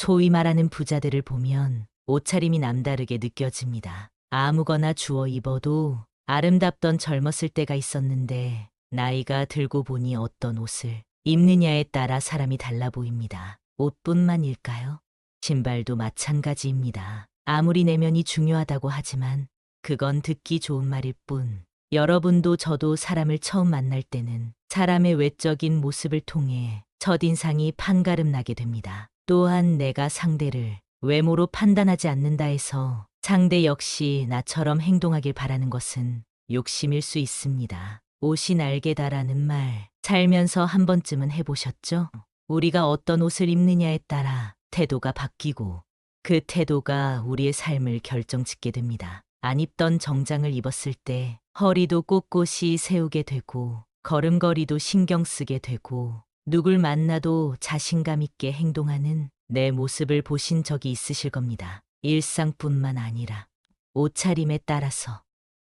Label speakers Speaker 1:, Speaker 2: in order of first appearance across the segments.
Speaker 1: 소위 말하는 부자들을 보면 옷차림이 남다르게 느껴집니다. 아무거나 주워 입어도 아름답던 젊었을 때가 있었는데 나이가 들고 보니 어떤 옷을 입느냐에 따라 사람이 달라 보입니다. 옷뿐만일까요? 신발도 마찬가지입니다. 아무리 내면이 중요하다고 하지만 그건 듣기 좋은 말일 뿐. 여러분도 저도 사람을 처음 만날 때는 사람의 외적인 모습을 통해 첫인상이 판가름 나게 됩니다. 또한 내가 상대를 외모로 판단하지 않는다 해서 상대 역시 나처럼 행동하길 바라는 것은 욕심일 수 있습니다. 옷이 날개다라는 말, 살면서 한 번쯤은 해보셨죠? 우리가 어떤 옷을 입느냐에 따라 태도가 바뀌고 그 태도가 우리의 삶을 결정짓게 됩니다. 안 입던 정장을 입었을 때 허리도 꼿꼿이 세우게 되고 걸음걸이도 신경 쓰게 되고 누굴 만나도 자신감 있게 행동하는 내 모습을 보신 적이 있으실 겁니다. 일상뿐만 아니라 옷차림에 따라서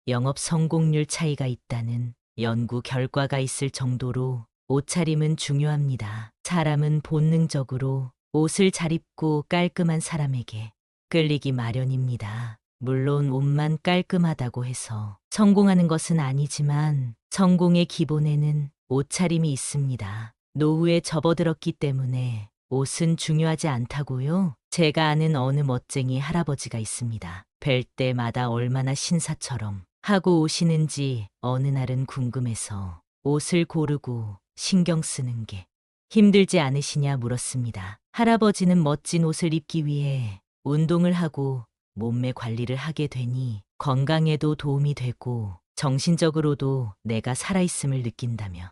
Speaker 1: 영업 성공률 차이가 있다는 연구 결과가 있을 정도로 옷차림은 중요합니다. 사람은 본능적으로 옷을 잘 입고 깔끔한 사람에게 끌리기 마련입니다. 물론 옷만 깔끔하다고 해서 성공하는 것은 아니지만 성공의 기본에는 옷차림이 있습니다. 노후에 접어들었기 때문에 옷은 중요하지 않다고요? 제가 아는 어느 멋쟁이 할아버지가 있습니다. 뵐 때마다 얼마나 신사처럼 하고 오시는지 어느 날은 궁금해서 옷을 고르고 신경 쓰는 게 힘들지 않으시냐 물었습니다. 할아버지는 멋진 옷을 입기 위해 운동을 하고 몸매 관리를 하게 되니 건강에도 도움이 되고 정신적으로도 내가 살아있음을 느낀다며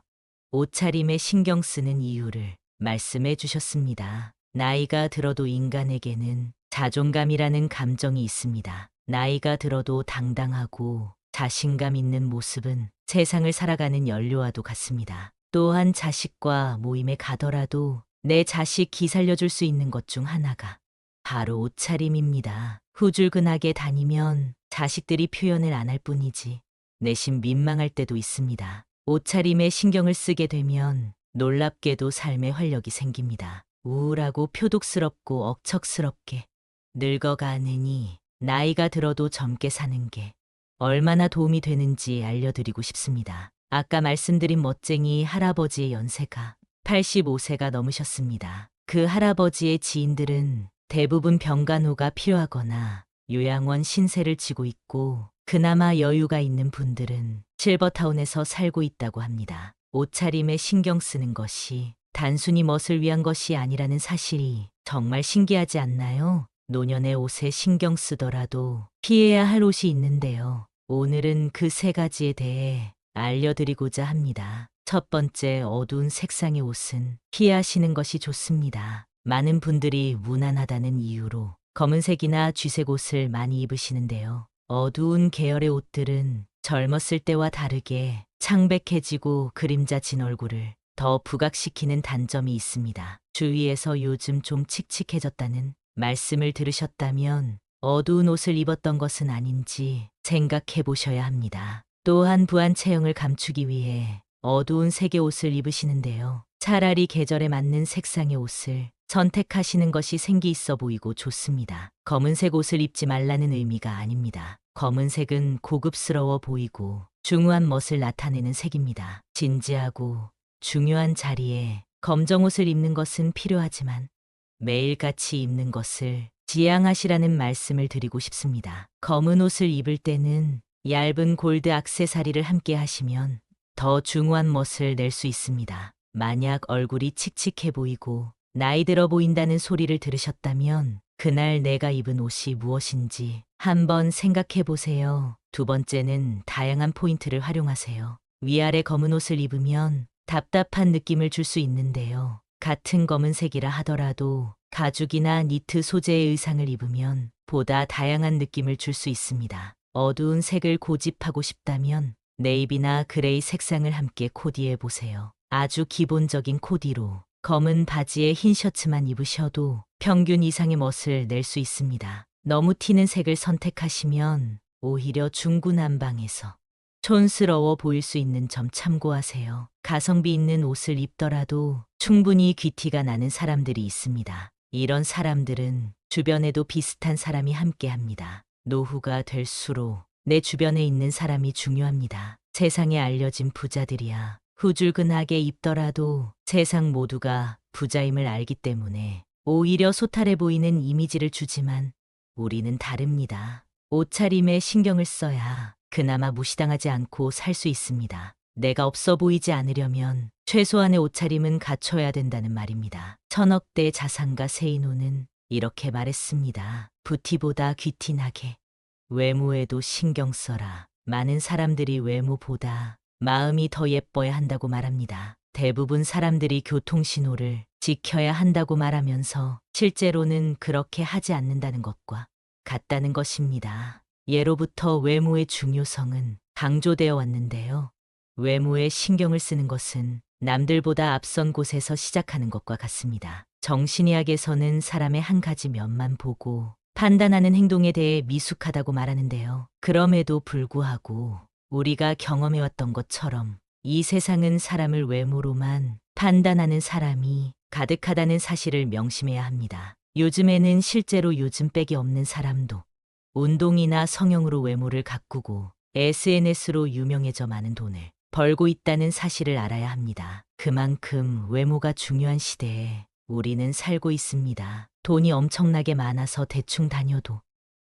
Speaker 1: 옷차림에 신경 쓰는 이유를 말씀해 주셨습니다. 나이가 들어도 인간에게는 자존감이라는 감정이 있습니다. 나이가 들어도 당당하고 자신감 있는 모습은 세상을 살아가는 연료와도 같습니다. 또한 자식과 모임에 가더라도 내 자식 기살려줄 수 있는 것 중 하나가 바로 옷차림입니다. 후줄근하게 다니면 자식들이 표현을 안 할 뿐이지 내심 민망할 때도 있습니다. 옷차림에 신경을 쓰게 되면 놀랍게도 삶에 활력이 생깁니다. 우울하고 표독스럽고 억척스럽게 늙어가느니 나이가 들어도 젊게 사는 게 얼마나 도움이 되는지 알려드리고 싶습니다. 아까 말씀드린 멋쟁이 할아버지의 연세가 85세가 넘으셨습니다. 그 할아버지의 지인들은 대부분 병간호가 필요하거나 요양원 신세를 지고 있고 그나마 여유가 있는 분들은 실버타운에서 살고 있다고 합니다. 옷차림에 신경 쓰는 것이 단순히 멋을 위한 것이 아니라는 사실이 정말 신기하지 않나요? 노년의 옷에 신경 쓰더라도 피해야 할 옷이 있는데요. 오늘은 그 세 가지에 대해 알려드리고자 합니다. 첫 번째, 어두운 색상의 옷은 피하시는 것이 좋습니다. 많은 분들이 무난하다는 이유로 검은색이나 쥐색 옷을 많이 입으시는데요. 어두운 계열의 옷들은 젊었을 때와 다르게 창백해지고 그림자진 얼굴을 더 부각시키는 단점이 있습니다. 주위에서 요즘 좀 칙칙해졌다는 말씀을 들으셨다면 어두운 옷을 입었던 것은 아닌지 생각해 보셔야 합니다. 또한 부한 체형을 감추기 위해 어두운 색의 옷을 입으시는데요. 차라리 계절에 맞는 색상의 옷을 선택하시는 것이 생기 있어 보이고 좋습니다. 검은색 옷을 입지 말라는 의미가 아닙니다. 검은색은 고급스러워 보이고 중후한 멋을 나타내는 색입니다. 진지하고 중요한 자리에 검정 옷을 입는 것은 필요하지만 매일같이 입는 것을 지양하시라는 말씀을 드리고 싶습니다. 검은 옷을 입을 때는 얇은 골드 액세서리를 함께 하시면 더 중후한 멋을 낼 수 있습니다. 만약 얼굴이 칙칙해 보이고 나이 들어 보인다는 소리를 들으셨다면 그날 내가 입은 옷이 무엇인지 한번 생각해 보세요. 두 번째는 다양한 포인트를 활용하세요. 위아래 검은 옷을 입으면 답답한 느낌을 줄 수 있는데요. 같은 검은색이라 하더라도 가죽이나 니트 소재의 의상을 입으면 보다 다양한 느낌을 줄 수 있습니다. 어두운 색을 고집하고 싶다면 네이비나 그레이 색상을 함께 코디해 보세요. 아주 기본적인 코디로 검은 바지에 흰 셔츠만 입으셔도 평균 이상의 멋을 낼 수 있습니다. 너무 튀는 색을 선택하시면 오히려 중구난방에서 촌스러워 보일 수 있는 점 참고하세요. 가성비 있는 옷을 입더라도 충분히 귀티가 나는 사람들이 있습니다. 이런 사람들은 주변에도 비슷한 사람이 함께 합니다. 노후가 될수록 내 주변에 있는 사람이 중요합니다. 세상에 알려진 부자들이야 후줄근하게 입더라도 세상 모두가 부자임을 알기 때문에 오히려 소탈해 보이는 이미지를 주지만 우리는 다릅니다. 옷차림에 신경을 써야 그나마 무시당하지 않고 살 수 있습니다. 내가 없어 보이지 않으려면 최소한의 옷차림은 갖춰야 된다는 말입니다. 천억대 자산가 세인호는 이렇게 말했습니다. 부티보다 귀티나게. 외모에도 신경 써라. 많은 사람들이 외모보다 마음이 더 예뻐야 한다고 말합니다. 대부분 사람들이 교통신호를 지켜야 한다고 말하면서 실제로는 그렇게 하지 않는다는 것과 같다는 것입니다. 예로부터 외모의 중요성은 강조되어 왔는데요. 외모에 신경을 쓰는 것은 남들보다 앞선 곳에서 시작하는 것과 같습니다. 정신의학에서는 사람의 한 가지 면만 보고 판단하는 행동에 대해 미숙하다고 말하는데요. 그럼에도 불구하고 우리가 경험해왔던 것처럼 이 세상은 사람을 외모로만 판단하는 사람이 가득하다는 사실을 명심해야 합니다. 요즘에는 실제로 요즘 빽이 없는 사람도 운동이나 성형으로 외모를 가꾸고 SNS로 유명해져 많은 돈을 벌고 있다는 사실을 알아야 합니다. 그만큼 외모가 중요한 시대에 우리는 살고 있습니다. 돈이 엄청나게 많아서 대충 다녀도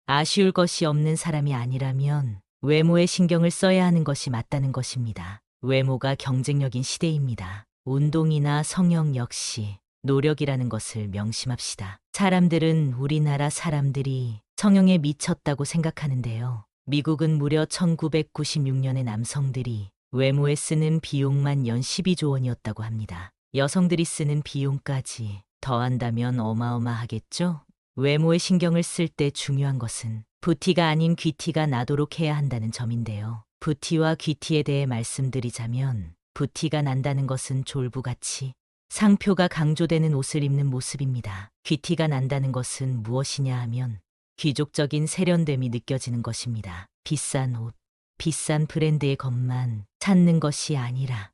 Speaker 1: 아쉬울 것이 없는 사람이 아니라면 외모에 신경을 써야 하는 것이 맞다는 것입니다. 외모가 경쟁력인 시대입니다. 운동이나 성형 역시 노력이라는 것을 명심합시다. 사람들은 우리나라 사람들이 성형에 미쳤다고 생각하는데요. 미국은 무려 1996년에 남성들이 외모에 쓰는 비용만 연 12조 원이었다고 합니다. 여성들이 쓰는 비용까지 더한다면 어마어마하겠죠? 외모에 신경을 쓸 때 중요한 것은 부티가 아닌 귀티가 나도록 해야 한다는 점인데요. 부티와 귀티에 대해 말씀드리자면 부티가 난다는 것은 졸부같이 상표가 강조되는 옷을 입는 모습입니다. 귀티가 난다는 것은 무엇이냐 하면 귀족적인 세련됨이 느껴지는 것입니다. 비싼 옷, 비싼 브랜드의 것만 찾는 것이 아니라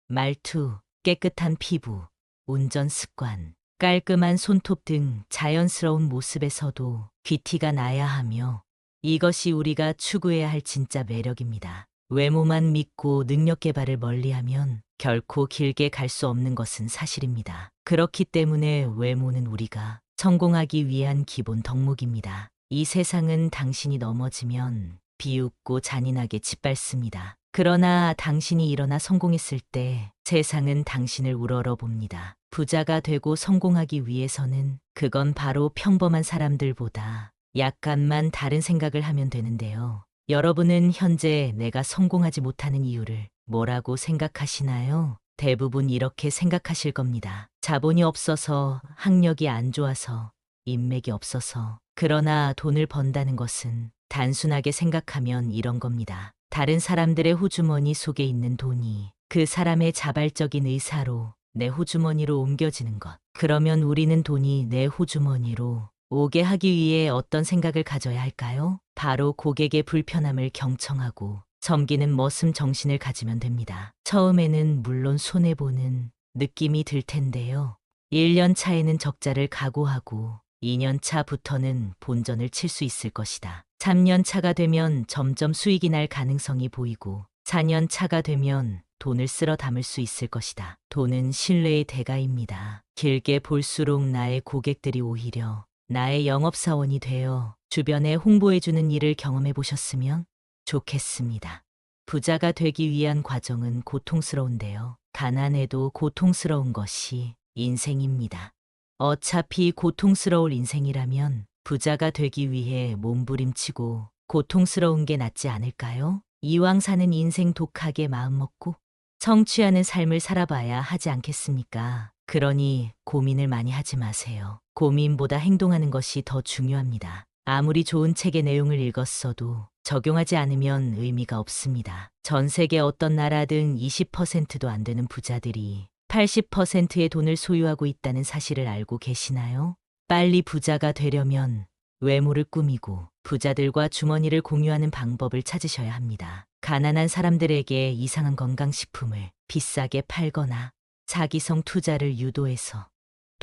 Speaker 1: 말투, 깨끗한 피부, 운전 습관, 깔끔한 손톱 등 자연스러운 모습에서도 귀티가 나야 하며 이것이 우리가 추구해야 할 진짜 매력입니다. 외모만 믿고 능력 개발을 멀리하면 결코 길게 갈 수 없는 것은 사실입니다. 그렇기 때문에 외모는 우리가 성공하기 위한 기본 덕목입니다. 이 세상은 당신이 넘어지면 비웃고 잔인하게 짓밟습니다. 그러나 당신이 일어나 성공했을 때 세상은 당신을 우러러 봅니다. 부자가 되고 성공하기 위해서는 그건 바로 평범한 사람들보다 약간만 다른 생각을 하면 되는데요. 여러분은 현재 내가 성공하지 못하는 이유를 뭐라고 생각하시나요? 대부분 이렇게 생각하실 겁니다. 자본이 없어서, 학력이 안 좋아서, 인맥이 없어서. 그러나 돈을 번다는 것은 단순하게 생각하면 이런 겁니다. 다른 사람들의 호주머니 속에 있는 돈이 그 사람의 자발적인 의사로 내 호주머니로 옮겨지는 것. 그러면 우리는 돈이 내 호주머니로 오게 하기 위해 어떤 생각을 가져야 할까요? 바로 고객의 불편함을 경청하고 섬기는 머슴 정신을 가지면 됩니다. 처음에는 물론 손해보는 느낌이 들 텐데요. 1년 차에는 적자를 각오하고 2년 차부터는 본전을 칠 수 있을 것이다. 3년 차가 되면 점점 수익이 날 가능성이 보이고 4년 차가 되면 돈을 쓸어 담을 수 있을 것이다. 돈은 신뢰의 대가입니다. 길게 볼수록 나의 고객들이 오히려 나의 영업사원이 되어 주변에 홍보해주는 일을 경험해 보셨으면 좋겠습니다. 부자가 되기 위한 과정은 고통스러운데요. 가난해도 고통스러운 것이 인생입니다. 어차피 고통스러울 인생이라면 부자가 되기 위해 몸부림치고 고통스러운 게 낫지 않을까요? 이왕 사는 인생 독하게 마음먹고 성취하는 삶을 살아봐야 하지 않겠습니까? 그러니 고민을 많이 하지 마세요. 고민보다 행동하는 것이 더 중요합니다. 아무리 좋은 책의 내용을 읽었어도 적용하지 않으면 의미가 없습니다. 전 세계 어떤 나라든 20%도 안 되는 부자들이 80%의 돈을 소유하고 있다는 사실을 알고 계시나요? 빨리 부자가 되려면 외모를 꾸미고 부자들과 주머니를 공유하는 방법을 찾으셔야 합니다. 가난한 사람들에게 이상한 건강식품을 비싸게 팔거나 사기성 투자를 유도해서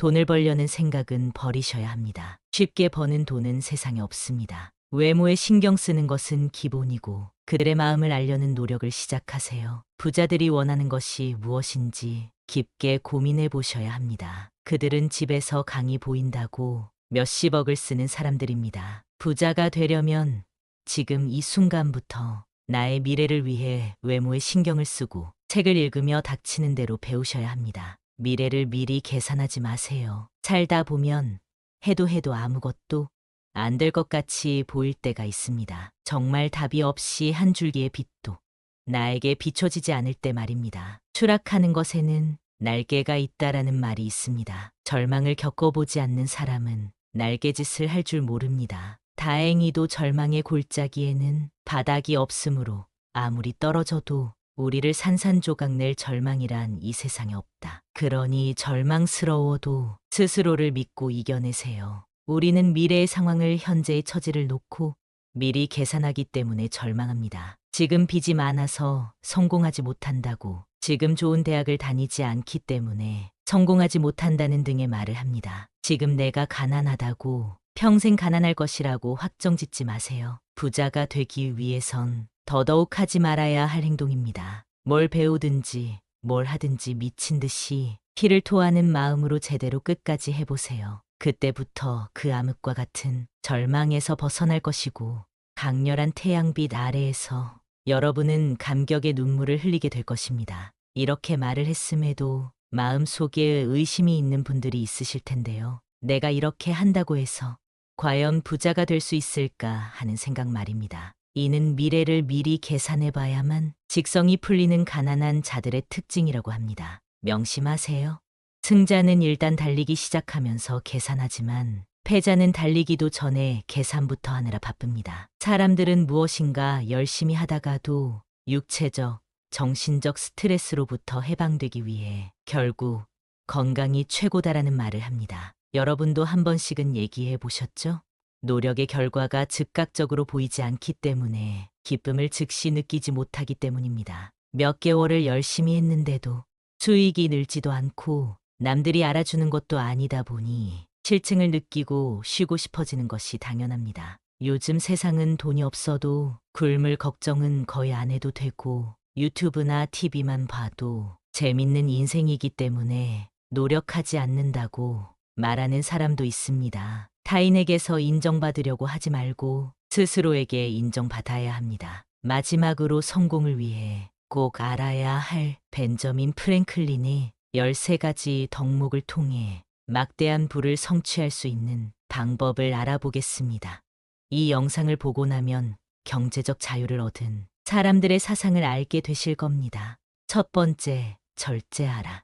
Speaker 1: 돈을 벌려는 생각은 버리셔야 합니다. 쉽게 버는 돈은 세상에 없습니다. 외모에 신경 쓰는 것은 기본이고 그들의 마음을 알려는 노력을 시작하세요. 부자들이 원하는 것이 무엇인지 깊게 고민해 보셔야 합니다. 그들은 집에서 강이 보인다고 몇십억을 쓰는 사람들입니다. 부자가 되려면 지금 이 순간부터 나의 미래를 위해 외모에 신경을 쓰고 책을 읽으며 닥치는 대로 배우셔야 합니다. 미래를 미리 계산하지 마세요. 살다 보면 해도 아무것도 안 될 것 같이 보일 때가 있습니다. 정말 답이 없이 한 줄기의 빛도 나에게 비춰지지 않을 때 말입니다. 추락하는 것에는 날개가 있다라는 말이 있습니다. 절망을 겪어보지 않는 사람은 날개짓을 할 줄 모릅니다. 다행히도 절망의 골짜기에는 바닥이 없으므로 아무리 떨어져도 우리를 산산조각 낼 절망이란 이 세상에 없다. 그러니 절망스러워도 스스로를 믿고 이겨내세요. 우리는 미래의 상황을 현재의 처지를 놓고 미리 계산하기 때문에 절망합니다. 지금 빚이 많아서 성공하지 못한다고, 지금 좋은 대학을 다니지 않기 때문에 성공하지 못한다는 등의 말을 합니다. 지금 내가 가난하다고 평생 가난할 것이라고 확정짓지 마세요. 부자가 되기 위해선 더더욱 하지 말아야 할 행동입니다. 뭘 배우든지 뭘 하든지 미친 듯이 피를 토하는 마음으로 제대로 끝까지 해보세요. 그때부터 그 암흑과 같은 절망에서 벗어날 것이고 강렬한 태양빛 아래에서 여러분은 감격의 눈물을 흘리게 될 것입니다. 이렇게 말을 했음에도 마음속에 의심이 있는 분들이 있으실 텐데요. 내가 이렇게 한다고 해서 과연 부자가 될 수 있을까 하는 생각 말입니다. 이는 미래를 미리 계산해 봐야만 직성이 풀리는 가난한 자들의 특징이라고 합니다. 명심하세요. 승자는 일단 달리기 시작하면서 계산하지만 패자는 달리기도 전에 계산부터 하느라 바쁩니다. 사람들은 무엇인가 열심히 하다가도 육체적, 정신적 스트레스로부터 해방되기 위해 결국 건강이 최고다라는 말을 합니다. 여러분도 한 번씩은 얘기해 보셨죠? 노력의 결과가 즉각적으로 보이지 않기 때문에 기쁨을 즉시 느끼지 못하기 때문입니다. 몇 개월을 열심히 했는데도 수익이 늘지도 않고 남들이 알아주는 것도 아니다 보니 실증을 느끼고 쉬고 싶어지는 것이 당연합니다. 요즘 세상은 돈이 없어도 굶을 걱정은 거의 안 해도 되고 유튜브나 TV만 봐도 재밌는 인생이기 때문에 노력하지 않는다고 말하는 사람도 있습니다. 타인에게서 인정받으려고 하지 말고 스스로에게 인정받아야 합니다. 마지막으로 성공을 위해 꼭 알아야 할 벤저민 프랭클린의 13가지 덕목을 통해 막대한 부를 성취할 수 있는 방법을 알아보겠습니다. 이 영상을 보고 나면 경제적 자유를 얻은 사람들의 사상을 알게 되실 겁니다. 첫 번째, 절제하라.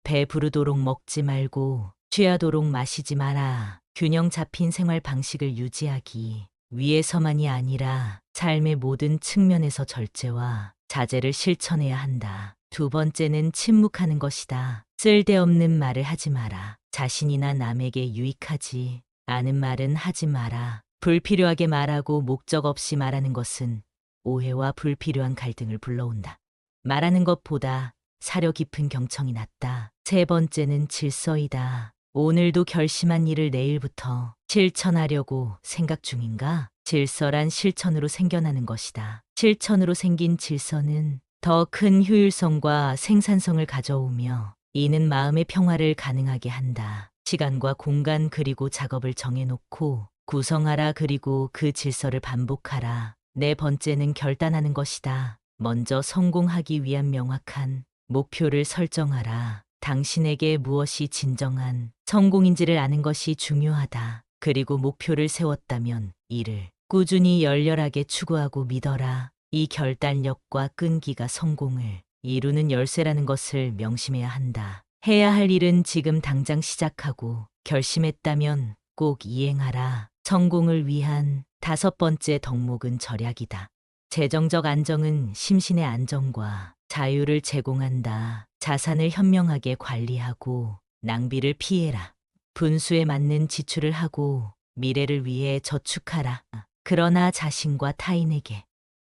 Speaker 1: 배 부르도록 먹지 말고 취하도록 마시지 마라. 균형 잡힌 생활 방식을 유지하기 위해서만이 아니라 삶의 모든 측면에서 절제와 자제를 실천해야 한다. 두 번째는 침묵하는 것이다. 쓸데없는 말을 하지 마라. 자신이나 남에게 유익하지 않은 말은 하지 마라. 불필요하게 말하고 목적 없이 말하는 것은 오해와 불필요한 갈등을 불러온다. 말하는 것보다 사려 깊은 경청이 낫다. 세 번째는 질서이다. 오늘도 결심한 일을 내일부터 실천하려고 생각 중인가? 질서란 실천으로 생겨나는 것이다. 실천으로 생긴 질서는 더 큰 효율성과 생산성을 가져오며 이는 마음의 평화를 가능하게 한다. 시간과 공간 그리고 작업을 정해놓고 구성하라. 그리고 그 질서를 반복하라. 네 번째는 결단하는 것이다. 먼저 성공하기 위한 명확한 목표를 설정하라. 당신에게 무엇이 진정한 성공인지를 아는 것이 중요하다. 그리고 목표를 세웠다면 이를 꾸준히 열렬하게 추구하고 믿어라. 이 결단력과 끈기가 성공을 이루는 열쇠라는 것을 명심해야 한다. 해야 할 일은 지금 당장 시작하고 결심했다면 꼭 이행하라. 성공을 위한 다섯 번째 덕목은 절약이다. 재정적 안정은 심신의 안정과 자유를 제공한다. 자산을 현명하게 관리하고 낭비를 피해라. 분수에 맞는 지출을 하고 미래를 위해 저축하라. 그러나 자신과 타인에게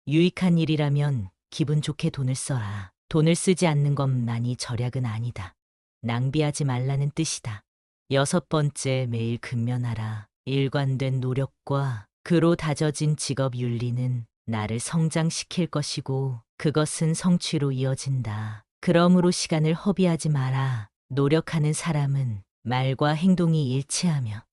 Speaker 1: 유익한 일이라면 기분 좋게 돈을 써라. 돈을 쓰지 않는 것만이 절약은 아니다. 낭비하지 말라는 뜻이다. 6번째, 매일 근면하라. 일관된 노력과 그로 다져진 직업 윤리는 나를 성장시킬 것이고 그것은 성취로 이어진다. 그러므로 시간을 허비하지 마라. 노력하는 사람은 말과 행동이 일치하며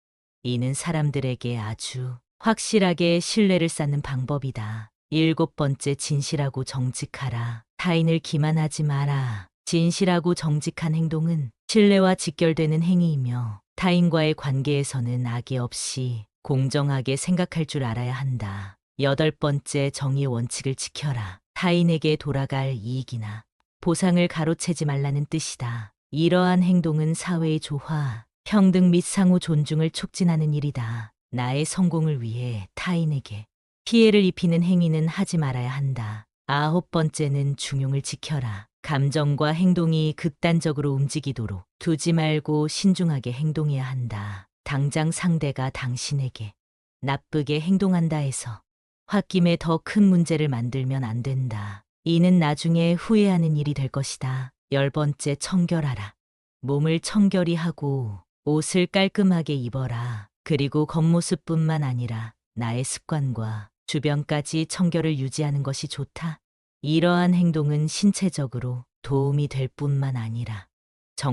Speaker 1: 이는 사람들에게 아주 확실하게 신뢰를 쌓는 방법이다. 7번째, 진실하고 정직하라. 타인을 기만하지 마라. 진실하고 정직한 행동은 신뢰와 직결되는 행위이며 타인과의 관계에서는 악의 없이 공정하게 생각할 줄 알아야 한다. 8번째, 정의 원칙을 지켜라. 타인에게 돌아갈 이익이나 보상을 가로채지 말라는 뜻이다. 이러한 행동은 사회의 조화, 평등 및 상호 존중을 촉진하는 일이다. 나의 성공을 위해 타인에게 피해를 입히는 행위는 하지 말아야 한다. 9번째는 중용을 지켜라. 감정과 행동이 극단적으로 움직이도록 두지 말고 신중하게 행동해야 한다. 당장 상대가 당신에게 나쁘게 행동한다 해서 홧김에 더 큰 문제를 만들면 안 된다. 이는 나중에 후회하는 일이 될 것이다. 10번째, 청결하라. 몸을 청결히 하고 옷을 깔끔하게 입어라. 그리고 겉모습뿐만 아니라 나의 습관과 주변까지 청결을 유지하는 것이 좋다. 이러한 행동은 신체적으로 도움이 될 뿐만 아니라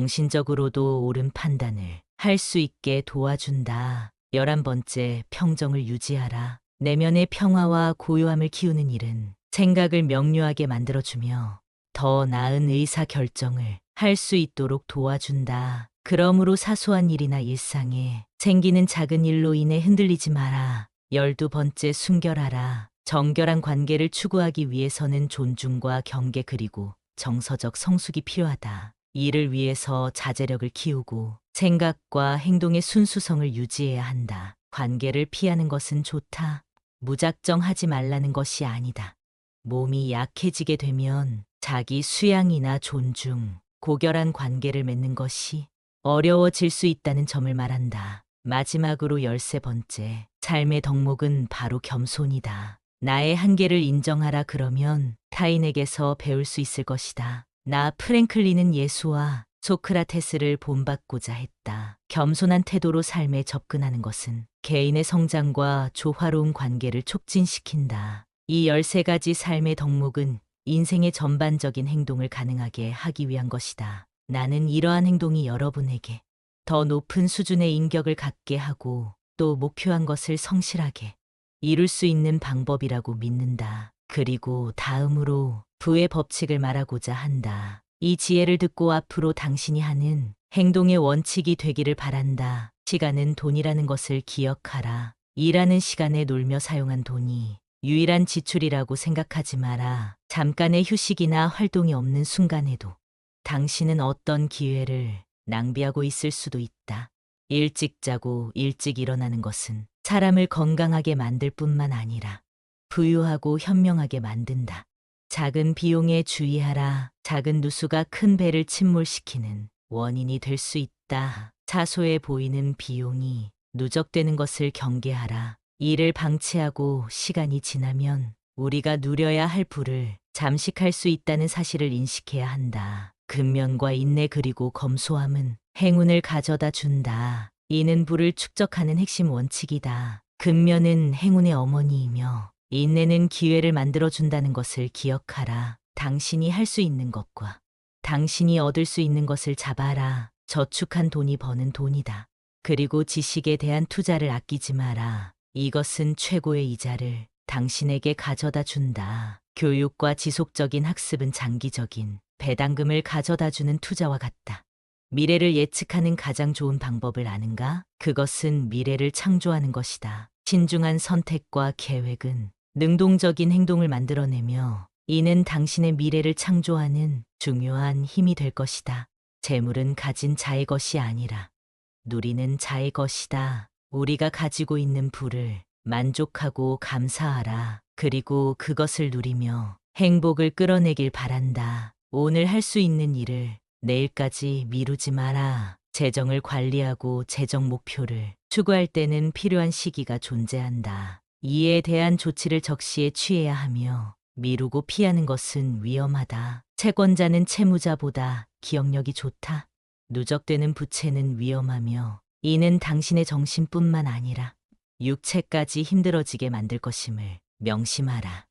Speaker 1: 정신적으로도 옳은 판단을 할 수 있게 도와준다. 11번째, 평정을 유지하라. 내면의 평화와 고요함을 키우는 일은 생각을 명료하게 만들어주며 더 나은 의사 결정을 할 수 있도록 도와준다. 그러므로 사소한 일이나 일상에 생기는 작은 일로 인해 흔들리지 마라. 12번째, 순결하라. 정결한 관계를 추구하기 위해서는 존중과 경계 그리고 정서적 성숙이 필요하다. 이를 위해서 자제력을 키우고 생각과 행동의 순수성을 유지해야 한다. 관계를 피하는 것은 좋다. 무작정 하지 말라는 것이 아니다. 몸이 약해지게 되면 자기 수양이나 존중, 고결한 관계를 맺는 것이 어려워질 수 있다는 점을 말한다. 마지막으로 13번째, 삶의 덕목은 바로 겸손이다. 나의 한계를 인정하라. 그러면 타인에게서 배울 수 있을 것이다. 나 프랭클린은 예수와 소크라테스를 본받고자 했다. 겸손한 태도로 삶에 접근하는 것은 개인의 성장과 조화로운 관계를 촉진시킨다. 이 13가지 삶의 덕목은 인생의 전반적인 행동을 가능하게 하기 위한 것이다. 나는 이러한 행동이 여러분에게 더 높은 수준의 인격을 갖게 하고 또 목표한 것을 성실하게 이룰 수 있는 방법이라고 믿는다. 그리고 다음으로 부의 법칙을 말하고자 한다. 이 지혜를 듣고 앞으로 당신이 하는 행동의 원칙이 되기를 바란다. 시간은 돈이라는 것을 기억하라. 일하는 시간에 놀며 사용한 돈이 유일한 지출이라고 생각하지 마라. 잠깐의 휴식이나 활동이 없는 순간에도 당신은 어떤 기회를 낭비하고 있을 수도 있다. 일찍 자고 일찍 일어나는 것은 사람을 건강하게 만들 뿐만 아니라 부유하고 현명하게 만든다. 작은 비용에 주의하라. 작은 누수가 큰 배를 침몰시키는 원인이 될 수 있다. 사소해 보이는 비용이 누적되는 것을 경계하라. 이를 방치하고 시간이 지나면 우리가 누려야 할 부를 잠식할 수 있다는 사실을 인식해야 한다. 근면과 인내 그리고 검소함은 행운을 가져다 준다. 이는 부를 축적하는 핵심 원칙이다. 근면은 행운의 어머니이며 인내는 기회를 만들어준다는 것을 기억하라. 당신이 할 수 있는 것과 당신이 얻을 수 있는 것을 잡아라. 저축한 돈이 버는 돈이다. 그리고 지식에 대한 투자를 아끼지 마라. 이것은 최고의 이자를 당신에게 가져다 준다. 교육과 지속적인 학습은 장기적인 배당금을 가져다 주는 투자와 같다. 미래를 예측하는 가장 좋은 방법을 아는가? 그것은 미래를 창조하는 것이다. 신중한 선택과 계획은 능동적인 행동을 만들어내며 이는 당신의 미래를 창조하는 중요한 힘이 될 것이다. 재물은 가진 자의 것이 아니라 누리는 자의 것이다. 우리가 가지고 있는 부를 만족하고 감사하라. 그리고 그것을 누리며 행복을 끌어내길 바란다. 오늘 할 수 있는 일을 내일까지 미루지 마라. 재정을 관리하고 재정 목표를 추구할 때는 필요한 시기가 존재한다. 이에 대한 조치를 적시에 취해야 하며 미루고 피하는 것은 위험하다. 채권자는 채무자보다 기억력이 좋다. 누적되는 부채는 위험하며 이는 당신의 정신뿐만 아니라 육체까지 힘들어지게 만들 것임을 명심하라.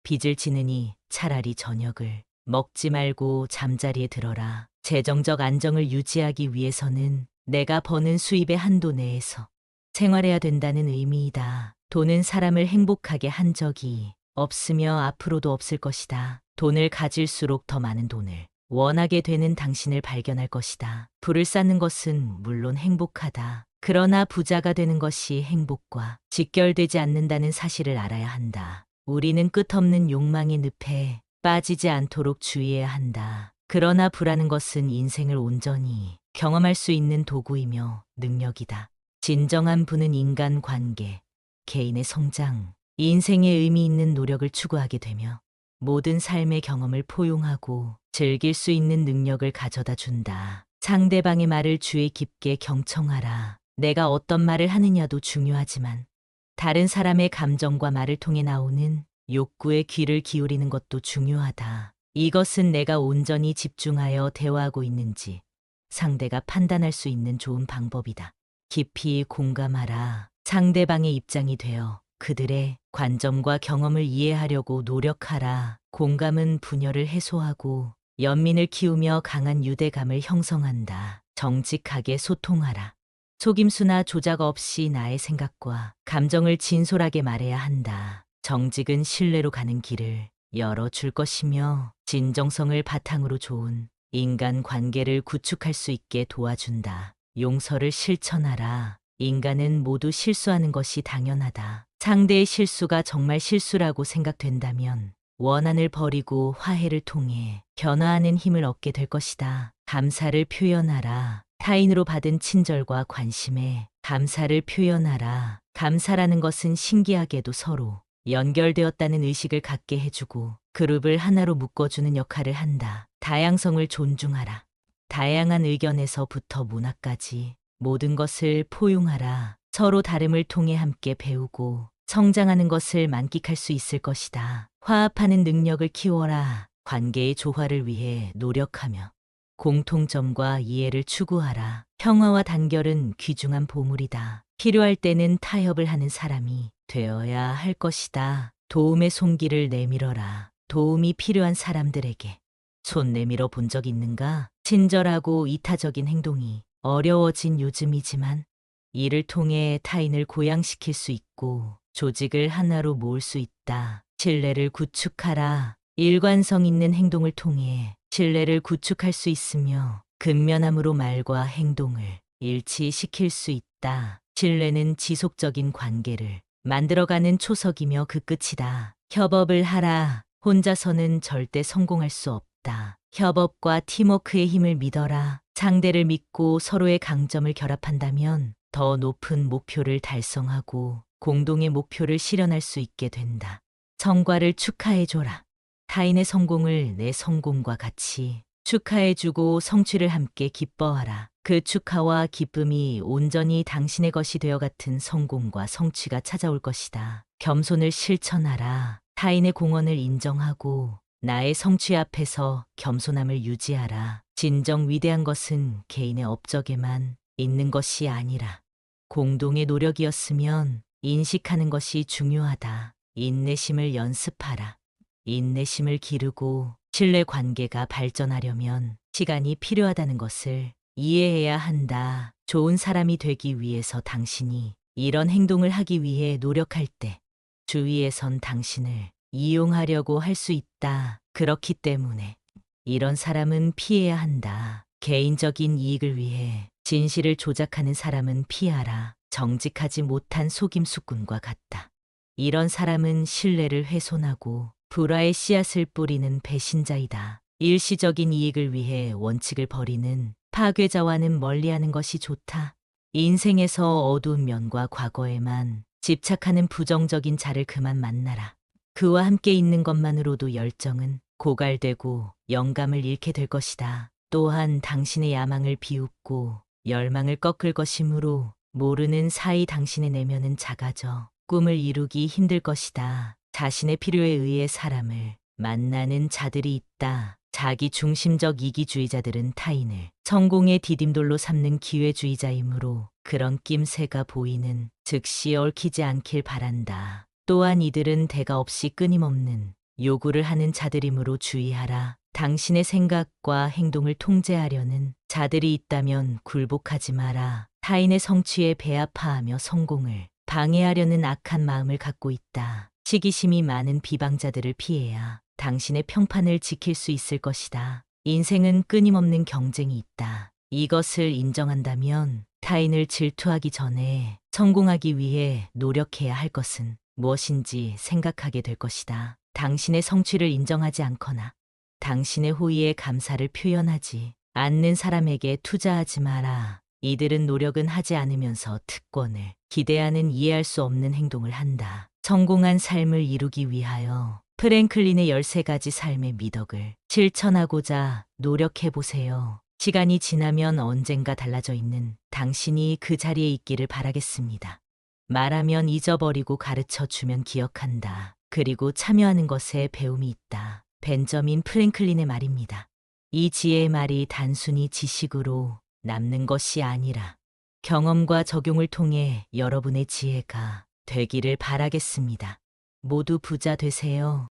Speaker 1: 빚을 지느니 차라리 저녁을 먹지 말고 잠자리에 들어라. 재정적 안정을 유지하기 위해서는 내가 버는 수입의 한도 내에서 생활해야 된다는 의미이다. 돈은 사람을 행복하게 한 적이 없으며 앞으로도 없을 것이다. 돈을 가질수록 더 많은 돈을 원하게 되는 당신을 발견할 것이다. 부를 쌓는 것은 물론 행복하다. 그러나 부자가 되는 것이 행복과 직결되지 않는다는 사실을 알아야 한다. 우리는 끝없는 욕망의 늪에 빠지지 않도록 주의해야 한다. 그러나 부라는 것은 인생을 온전히 경험할 수 있는 도구이며 능력이다. 진정한 부는 인간 관계, 개인의 성장, 인생의 의미 있는 노력을 추구하게 되며 모든 삶의 경험을 포용하고 즐길 수 있는 능력을 가져다 준다. 상대방의 말을 주의 깊게 경청하라. 내가 어떤 말을 하느냐도 중요하지만 다른 사람의 감정과 말을 통해 나오는 욕구에 귀를 기울이는 것도 중요하다. 이것은 내가 온전히 집중하여 대화하고 있는지 상대가 판단할 수 있는 좋은 방법이다. 깊이 공감하라. 상대방의 입장이 되어 그들의 관점과 경험을 이해하려고 노력하라. 공감은 분열을 해소하고 연민을 키우며 강한 유대감을 형성한다. 정직하게 소통하라. 속임수나 조작 없이 나의 생각과 감정을 진솔하게 말해야 한다. 정직은 신뢰로 가는 길을 열어줄 것이며 진정성을 바탕으로 좋은 인간 관계를 구축할 수 있게 도와준다. 용서를 실천하라. 인간은 모두 실수하는 것이 당연하다. 상대의 실수가 정말 실수라고 생각된다면 원한을 버리고 화해를 통해 변화하는 힘을 얻게 될 것이다. 감사를 표현하라. 타인으로 받은 친절과 관심에 감사를 표현하라. 감사라는 것은 신기하게도 서로 연결되었다는 의식을 갖게 해주고 그룹을 하나로 묶어주는 역할을 한다. 다양성을 존중하라. 다양한 의견에서부터 문화까지 모든 것을 포용하라. 서로 다름을 통해 함께 배우고 성장하는 것을 만끽할 수 있을 것이다. 화합하는 능력을 키워라. 관계의 조화를 위해 노력하며 공통점과 이해를 추구하라. 평화와 단결은 귀중한 보물이다. 필요할 때는 타협을 하는 사람이 되어야 할 것이다. 도움의 손길을 내밀어라. 도움이 필요한 사람들에게 손 내밀어 본 적 있는가? 친절하고 이타적인 행동이 어려워진 요즘이지만 이를 통해 타인을 고양시킬 수 있고 조직을 하나로 모을 수 있다. 신뢰를 구축하라. 일관성 있는 행동을 통해 신뢰를 구축할 수 있으며 근면함으로 말과 행동을 일치시킬 수 있다. 신뢰는 지속적인 관계를 만들어가는 초석이며 그 끝이다. 협업을 하라. 혼자서는 절대 성공할 수 없다. 협업과 팀워크의 힘을 믿어라. 상대를 믿고 서로의 강점을 결합한다면 더 높은 목표를 달성하고 공동의 목표를 실현할 수 있게 된다. 성과를 축하해줘라. 타인의 성공을 내 성공과 같이 축하해주고 성취를 함께 기뻐하라. 그 축하와 기쁨이 온전히 당신의 것이 되어 같은 성공과 성취가 찾아올 것이다. 겸손을 실천하라. 타인의 공헌을 인정하고 나의 성취 앞에서 겸손함을 유지하라. 진정 위대한 것은 개인의 업적에만 있는 것이 아니라 공동의 노력이었으면 인식하는 것이 중요하다. 인내심을 연습하라. 인내심을 기르고 신뢰 관계가 발전하려면 시간이 필요하다는 것을 이해해야 한다. 좋은 사람이 되기 위해서 당신이 이런 행동을 하기 위해 노력할 때 주위에선 당신을 이용하려고 할 수 있다. 그렇기 때문에 이런 사람은 피해야 한다. 개인적인 이익을 위해 진실을 조작하는 사람은 피하라. 정직하지 못한 속임수꾼과 같다. 이런 사람은 신뢰를 훼손하고 불화의 씨앗을 뿌리는 배신자이다. 일시적인 이익을 위해 원칙을 버리는 파괴자와는 멀리하는 것이 좋다. 인생에서 어두운 면과 과거에만 집착하는 부정적인 자를 그만 만나라. 그와 함께 있는 것만으로도 열정은 고갈되고 영감을 잃게 될 것이다. 또한 당신의 야망을 비웃고 열망을 꺾을 것이므로 모르는 사이 당신의 내면은 작아져 꿈을 이루기 힘들 것이다. 자신의 필요에 의해 사람을 만나는 자들이 있다. 자기 중심적 이기주의자들은 타인을 성공의 디딤돌로 삼는 기회주의자이므로 그런 낌새가 보이는 즉시 얽히지 않길 바란다. 또한 이들은 대가 없이 끊임없는 요구를 하는 자들이므로 주의하라. 당신의 생각과 행동을 통제하려는 자들이 있다면 굴복하지 마라. 타인의 성취에 배아파하며 성공을 방해하려는 악한 마음을 갖고 있다. 시기심이 많은 비방자들을 피해야 당신의 평판을 지킬 수 있을 것이다. 인생은 끊임없는 경쟁이 있다. 이것을 인정한다면 타인을 질투하기 전에 성공하기 위해 노력해야 할 것은 무엇인지 생각하게 될 것이다. 당신의 성취를 인정하지 않거나 당신의 호의에 감사를 표현하지 않는 사람에게 투자하지 마라. 이들은 노력은 하지 않으면서 특권을 기대하는 이해할 수 없는 행동을 한다. 성공한 삶을 이루기 위하여 프랭클린의 13가지 삶의 미덕을 실천하고자 노력해보세요. 시간이 지나면 언젠가 달라져 있는 당신이 그 자리에 있기를 바라겠습니다. 말하면 잊어버리고 가르쳐주면 기억한다. 그리고 참여하는 것에 배움이 있다. 벤저민 프랭클린의 말입니다. 이 지혜의 말이 단순히 지식으로 남는 것이 아니라 경험과 적용을 통해 여러분의 지혜가 되기를 바라겠습니다. 모두 부자 되세요.